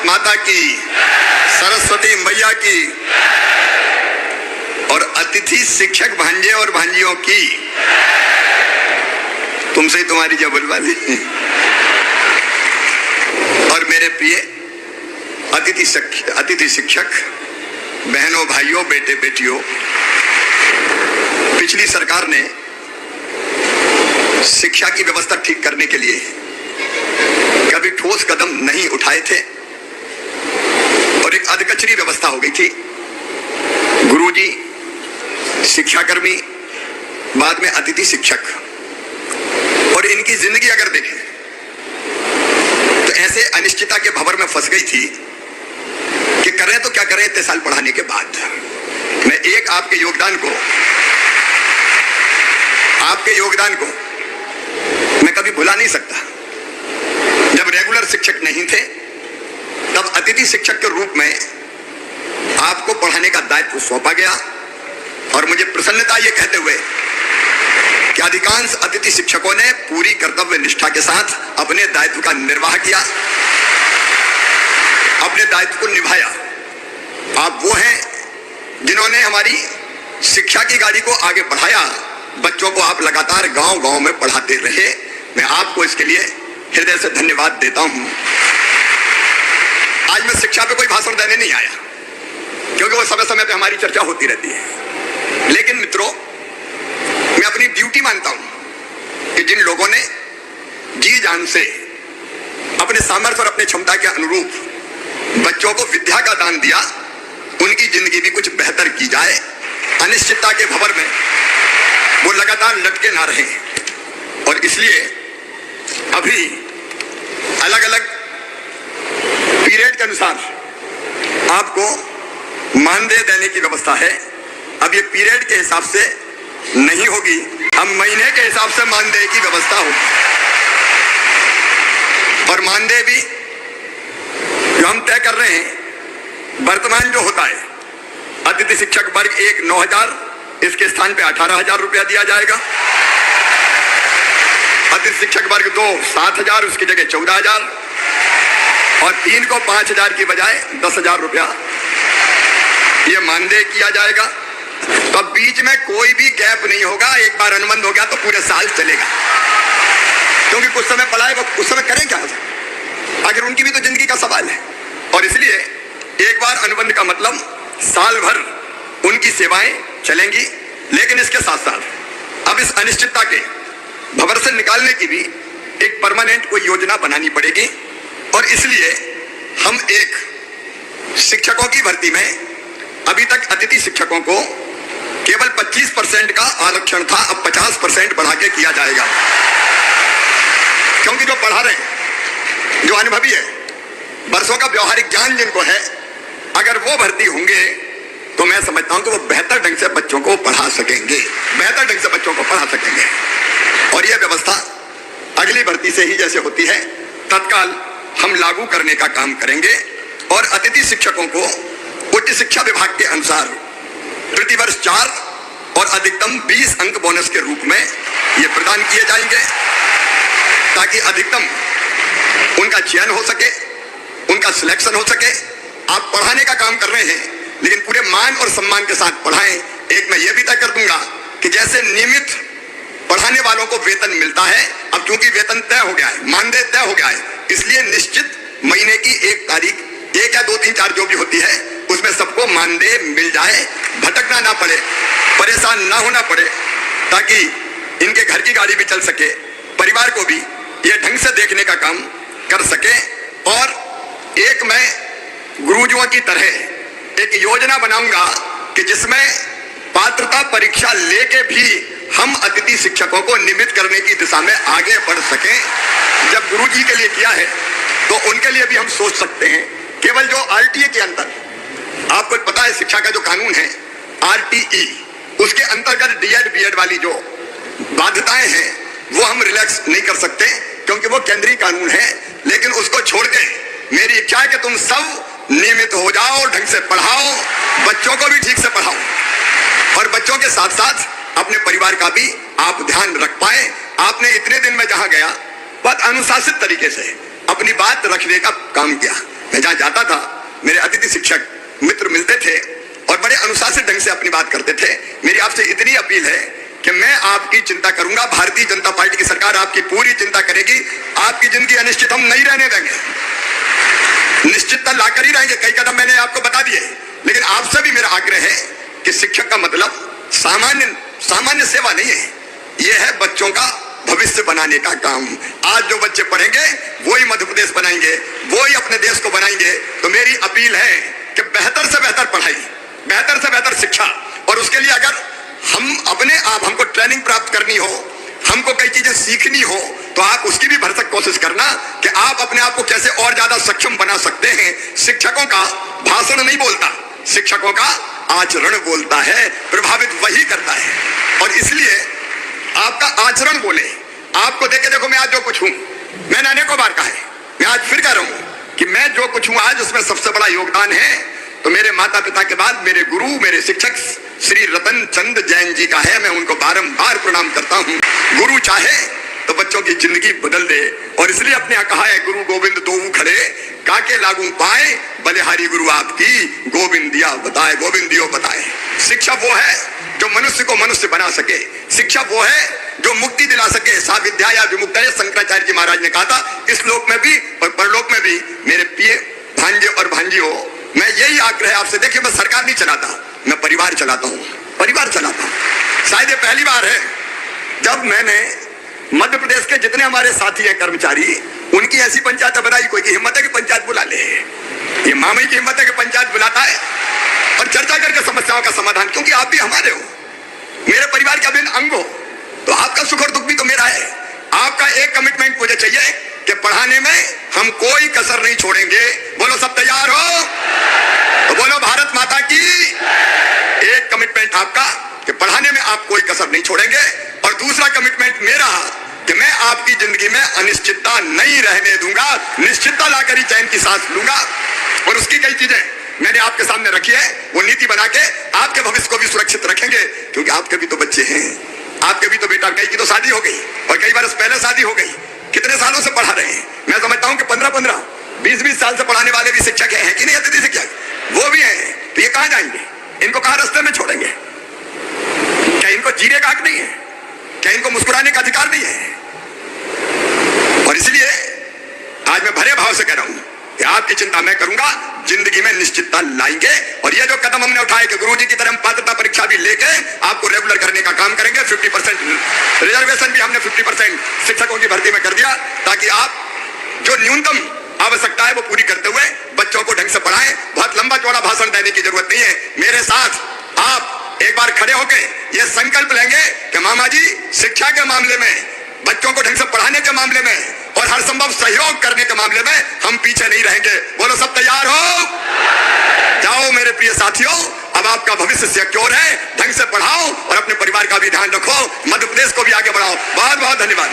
भारत माता की, सरस्वती मैया की और अतिथि शिक्षक भांजे और भांजियों की। तुमसे ही तुम्हारी जय बुलवाली। और मेरे प्रिय अतिथि शिक्षक बहनों, भाइयों, बेटे बेटियों, पिछली सरकार ने शिक्षा की व्यवस्था ठीक करने के लिए कभी ठोस कदम नहीं उठाए थे और एक अधकचरी व्यवस्था हो गई थी। गुरुजी, शिक्षाकर्मी, बाद में अतिथि शिक्षक, और इनकी जिंदगी अगर देखें तो ऐसे अनिश्चितता के भंवर में फंस गई थी कि करें तो क्या करें इतने साल पढ़ाने के बाद। मैं एक आपके योगदान को मैं कभी भुला नहीं सकता। जब रेगुलर शिक्षक नहीं थे तब अतिथि शिक्षक के रूप में आपको पढ़ाने का दायित्व सौंपा गया और मुझे प्रसन्नता ये कहते हुए कि अधिकांश अतिथि शिक्षकों ने पूरी कर्तव्य निष्ठा के साथ अपने दायित्व का निर्वाह किया, अपने दायित्व को निभाया। आप वो हैं जिन्होंने हमारी शिक्षा की गाड़ी को आगे बढ़ाया। बच्चों को आप लगातार गांव-गांव में पढ़ाते रहे। मैं आपको इसके लिए हृदय से धन्यवाद देता हूं। आज मैं शिक्षा पे कोई भाषण देने नहीं आया क्योंकि वो समय समय पे हमारी चर्चा होती रहती है, लेकिन मित्रों, मैं अपनी ड्यूटी मानता हूं कि जिन लोगों ने जी जान से अपने सामर्थ्य और अपने क्षमता के अनुरूप बच्चों को विद्या का दान दिया, उनकी जिंदगी भी कुछ बेहतर की जाए। अनिश्चितता के भंवर में वो लगातार लटके ना रहें। और इसलिए अभी अलग अलग पीरियड के अनुसार आपको मानदेय देने की व्यवस्था है। अब ये पीरियड के हिसाब से नहीं होगी, अब महीने के हिसाब से मानदेय की व्यवस्था होगी। और मानदेय भी जो हम तय कर रहे हैं, वर्तमान जो होता है, अतिथि शिक्षक वर्ग 1 9,000, इसके स्थान पे 18,000 रुपया दिया जाएगा। अतिथि शिक्षक वर्ग 2 7,000, उसकी जगह 14,000, और 3 को 5,000 की बजाय 10,000 रुपया ये मानदेय किया जाएगा। तो अब बीच में कोई भी गैप नहीं होगा। एक बार अनुबंध हो गया तो पूरे साल चलेगा, क्योंकि कुछ समय पढ़ाए वो कुछ समय करें क्या, आखिर उनकी भी तो जिंदगी का सवाल है। और इसलिए एक बार अनुबंध का मतलब साल भर उनकी सेवाएं चलेंगी। लेकिन इसके साथ साथ अब इस अनिश्चितता के भंवर से निकालने की भी एक परमानेंट कोई योजना बनानी पड़ेगी। और इसलिए हम एक शिक्षकों की भर्ती में अभी तक अतिथि शिक्षकों को केवल 25% का आरक्षण था, अब 50% बढ़ा के किया जाएगा। क्योंकि जो पढ़ा रहे हैं, जो अनुभवी है, वर्षों का व्यवहारिक ज्ञान जिनको है, अगर वो भर्ती होंगे तो मैं समझता हूं कि वो बेहतर ढंग से बच्चों को पढ़ा सकेंगे, और यह व्यवस्था अगली भर्ती से ही जैसे होती है तत्काल हम लागू करने का काम करेंगे। और अतिथि शिक्षकों को उच्च शिक्षा विभाग के अनुसार प्रतिवर्ष 4 और अधिकतम 20 अंक बोनस के रूप में ये प्रदान किए जाएंगे, ताकि अधिकतम उनका चयन हो सके, उनका सिलेक्शन हो सके। आप पढ़ाने का काम कर रहे हैं, लेकिन पूरे मान और सम्मान के साथ पढ़ाएं। एक मैं ये भी तय कर दूंगा कि जैसे नियमित पढ़ाने वालों को वेतन मिलता है, अब चूंकि वेतन तय हो गया है, मानदेय तय हो गया है, इसलिए निश्चित महीने की 1 तारीख, 1 या 2 3 4 जो भी होती है, उसमें सबको मानदेय मिल जाए, भटकना ना पड़े, परेशान ना होना पड़े, ताकि इनके घर की गाड़ी भी चल सके, परिवार को भी ये ढंग से देखने का काम कर सके। और एक मैं गुरुजियों की तरह एक योजना बनाऊंगा कि जिसमें पात्रता परीक्षा लेके भी हम अतिथि शिक्षकों को नियमित करने की दिशा में आगे बढ़ सकें। जब गुरुजी के लिए किया है तो उनके लिए भी हम सोच सकते हैं। केवल जो आरटीए के अंदर, आपको पता है शिक्षा का जो कानून है आरटीई, उसके अंतर्गत डीएड बीएड वाली जो बाध्यताएं हैं वो हम रिलैक्स नहीं कर सकते, क्योंकि वो केंद्रीय कानून है। लेकिन उसको छोड़ के मेरी इच्छा है कि तुम सब नियमित हो जाओ, ढंग से पढ़ाओ, बच्चों को भी ठीक से पढ़ाओ, और बच्चों के साथ साथ अपने परिवार का भी आप ध्यान रख पाए। आपने इतने दिन में जहां गया बहुत अनुशासित तरीके से अपनी बात रखने का काम किया। मैं जहां जाता था मेरे अतिथि शिक्षक मित्र मिलते थे और बड़े अनुशासित ढंग से अपनी बात करते थे। मेरी आपसे इतनी अपील है कि मैं आपकी चिंता करूंगा, भारतीय जनता पार्टी की सरकार आपकी पूरी चिंता करेगी। आपकी जिंदगी अनिश्चित हम नहीं रहने देंगे, निश्चितता लाकर ही रहेंगे। कई कदम मैंने आपको बता दिए, लेकिन आपसे भी मेरा आग्रह है कि शिक्षक का मतलब सामान्य सेवा नहीं है, यह है बच्चों का भविष्य बनाने का काम। आज जो बच्चे पढ़ेंगे वही मध्य प्रदेश बनाएंगे, वही अपने देश को बनाएंगे। तो मेरी अपील है कि बेहतर से बेहतर पढ़ाई, बेहतर से बेहतर शिक्षा, और उसके लिए अगर हम अपने आप हमको ट्रेनिंग प्राप्त करनी हो, हमको कई चीजें सीखनी हो, तो आप उसकी भी भरसक कोशिश करना कि आप अपने आप को कैसे और ज्यादा सक्षम बना सकते हैं। शिक्षकों का भाषण नहीं बोलता, शिक्षकों का आचरण बोलता है, प्रभावित वही करता है। और इसलिए आपका आचरण बोले। आपको देखे देखो मैं आज जो कुछ हूं, मैंने अनेकों बार कहा है, मैं आज फिर कह रहा हूं कि मैं जो कुछ हूं आज, उसमें सबसे बड़ा योगदान है तो मेरे माता पिता के बाद मेरे गुरु, मेरे शिक्षक श्री रतन चंद जैन जी का है। मैं उनको बारंबार प्रणाम करता हूं। गुरु चाहे तो बच्चों की जिंदगी बदल दे, और इसलिए अपने यहाँ कहा है गुरु गोविंद दोऊ खड़े काके लागू पाए, बलिहारी गुरु आपकी गोविंदिया बताए, गोविंदियो बताए। शिक्षा वो है जो मनुष्य को मनुष्य बना सके, शिक्षा वो है जो मुक्ति दिला सके। सा विद्या या विमुक्तये, शंकराचार्य जी महाराज ने कहा था। इस लोक में भी और परलोक में भी मेरे प्रिय भांजे और भांजियों, मैं यही आग्रह आपसे, देखिए मैं सरकार नहीं चलाता, मैं परिवार चलाता हूँ, परिवार चलाता हूँ। शायद ये पहली बार है जब मैंने मध्य प्रदेश के जितने हमारे साथी हैं कर्मचारी, उनकी ऐसी पंचायत बनाई। कोई की हिम्मत है कि पंचायत बुला ले, ये मामई की हिम्मत है कि पंचायत बुलाता है और चर्चा करके समस्याओं का समाधान, क्योंकि आप भी हमारे हो, मेरे परिवार के अभिन्न अंग हो, तो आपका सुख और दुख भी तो मेरा है। आपका एक कमिटमेंट मुझे चाहिए कि पढ़ाने में हम कोई कसर नहीं छोड़ेंगे। बोलो सब तैयार हो तो बोलो भारत माता की। एक कमिटमेंट आपका कि पढ़ाने में आप कोई कसर नहीं छोड़ेंगे, और दूसरा कमिटमेंट मेरा कि मैं आपकी जिंदगी में अनिश्चितता नहीं रहने दूंगा, निश्चितता लाकर ही चैन की सांस लूंगा। और उसकी कई चीजें मैंने आपके सामने रखी है, वो नीति बना के आपके भविष्य को भी सुरक्षित रखेंगे, क्योंकि आपके भी तो बच्चे हैं, आपके भी तो बेटा, कई की तो शादी हो गई और कई बार पहले शादी हो गई। कितने सालों से पढ़ा रहे हैं, मैं समझता हूं कि 15-15, 20-20 साल से पढ़ाने वाले भी शिक्षक हैं कि नहीं, अतिथि शिक्षक वो भी हैं। तो ये कहां जाएंगे, इनको कहां रास्ते में छोड़ेंगे? क्या इनको जीने का हक नहीं है? क्या इनको मुस्कुराने का अधिकार नहीं है? और इसलिए आज मैं भरे भाव से कह रहा हूं कि आपकी चिंता मैं करूंगा, जिंदगी में निश्चितता लाएंगे। और ये जो कदम हमने उठाए कि गुरुजी की तरह हम पात्रता परीक्षा भी लेके आपको रेगुलर करने का काम करेंगे। 50% रिजर्वेशन भी हमने 50% शिक्षकों की भर्ती में कर दिया, ताकि आप जो न्यूनतम आवश्यकता है वो पूरी करते हुए बच्चों को ढंग से पढ़ाएं। बहुत लंबा चौड़ा भाषण देने की जरूरत नहीं है। मेरे साथ आप एक बार खड़े होकर यह संकल्प लेंगे कि मामा जी, शिक्षा के मामले में, बच्चों को ढंग से पढ़ाने के मामले में और हर संभव सहयोग करने के मामले में हम पीछे नहीं रहेंगे। बोलो सब तैयार हो? जाओ मेरे प्रिय साथियों, अब आपका भविष्य सिक्योर है। ढंग से पढ़ाओ और अपने परिवार का भी ध्यान रखो, मध्य प्रदेश को भी आगे बढ़ाओ। बहुत बहुत धन्यवाद।